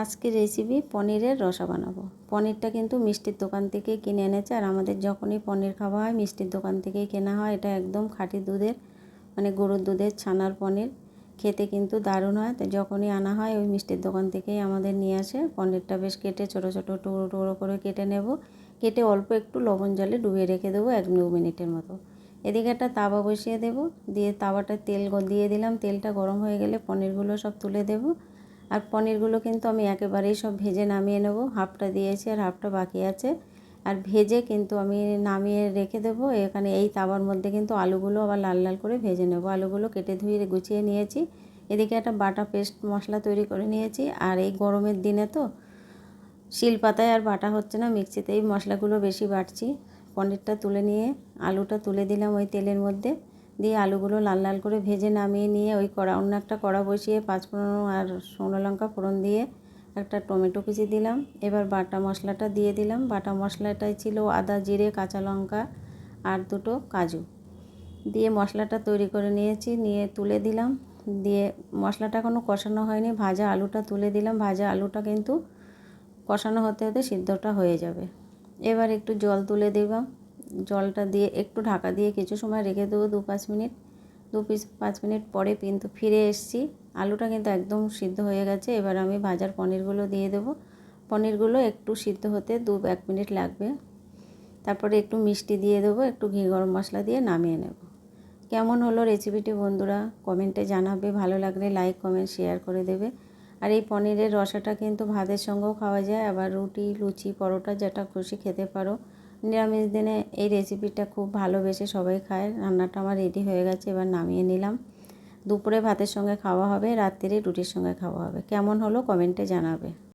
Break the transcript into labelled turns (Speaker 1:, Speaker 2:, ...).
Speaker 1: আজকের রেসিপি পনিরের রসা বানাবো। পনিরটা কিন্তু মিষ্টির দোকান থেকে কিনে এনেছে, আর আমাদের যখনই পনির খাওয়া হয় মিষ্টির দোকান থেকেই কেনা হয়। এটা একদম খাঁটি দুধের মানে গরুর দুধের ছানার পনির, খেতে কিন্তু দারুণ হয়। তো যখনই আনা হয় ওই মিষ্টির দোকান থেকেই আমাদের নিয়ে আসে। পনিরটা বেশ কেটে ছোটো ছোটো টুকরো টুকরো করে কেটে নেব। কেটে অল্প একটু লবণ জলে ডুবিয়ে রেখে দেবো 1-2 মিনিটের মতো। এদিকে একটা তাওয়া বসিয়ে দেবো, দিয়ে তাওয়াটা তেল দিয়ে দিলাম। তেলটা গরম হয়ে গেলে পনিরগুলো সব তুলে দেবো। আর পনিরগুলো কিন্তু আমি একেবারেই সব ভেজে নামিয়ে নেব। হাফটা দিয়েছি আর হাফটা বাকি আছে। আর ভেজে কিন্তু আমি নামিয়ে রেখে দেবো। এখানে এই তাওয়ার মধ্যে কিন্তু আলুগুলো আবার লাল লাল করে ভেজে নেব। আলুগুলো কেটে ধুয়ে গুছিয়ে নিয়েছি। এদিকে একটা বাটা পেস্ট মশলা তৈরি করে নিয়েছি। আর এই গরমের দিনে তো শিলপাতায় আর বাটা হচ্ছে না, মিক্সিতেই মশলাগুলো বেশি বাটছি। পনিরটা তুলে নিয়ে আলুটা তুলে দিলাম ওই তেলের মধ্যে, দিয়ে আলুগুলো লাল লাল করে ভেজে নামিয়ে নিয়ে ওই অন্য একটা কড়া বসিয়ে 5 ফোড়ন আর শুকনো লঙ্কা ফোড়ন দিয়ে একটা টমেটো কুচি দিলাম। এবার বাটা মশলাটা দিয়ে দিলাম। বাটা মশলাটাই ছিল আদা, জিরে, কাঁচা লঙ্কা আর 2টো কাজু দিয়ে মশলাটা তৈরি করে নিয়েছি। নিয়ে তুলে দিলাম। দিয়ে মশলাটা এখনও কষানো হয়নি, ভাজা আলুটা তুলে দিলাম। ভাজা আলুটা কিন্তু কষানো হতে হতে সিদ্ধটা হয়ে যাবে। এবার একটু জল তুলে দিলাম। জলটা দিয়ে একটু ঢাকা দিয়ে কিছু সময় রেখে দেবো 2-5 মিনিট। 2-5 মিনিট পরে কিন্তু ফিরে এসেছি। আলুটা কিন্তু একদম সিদ্ধ হয়ে গেছে। এবার আমি ভাজার পনিরগুলো দিয়ে দেবো। পনিরগুলো একটু সিদ্ধ হতে 2-1 মিনিট লাগবে। তারপরে একটু মিষ্টি দিয়ে দেবো, একটু ঘি গরম মশলা দিয়ে নামিয়ে নেব। কেমন হলো রেসিপিটি বন্ধুরা কমেন্টে জানাবে। ভালো লাগলে লাইক কমেন্ট শেয়ার করে দেবে। আর এই পনিরের রসাটা কিন্তু ভাতের সঙ্গেও খাওয়া যায়, আবার রুটি, লুচি, পরোটা যেটা খুশি খেতে পারো। নিরামিষ দিনে এই রেসিপিটা খুব ভালোবেসে সবাই খায়। রান্নাটা আমার রেডি হয়ে গেছে, এবার নামিয়ে নিলাম। দুপুরে ভাতের সঙ্গে খাওয়া হবে, রাত্রিরে রুটির সঙ্গে খাওয়া হবে। কেমন হলো কমেন্টে জানাবে।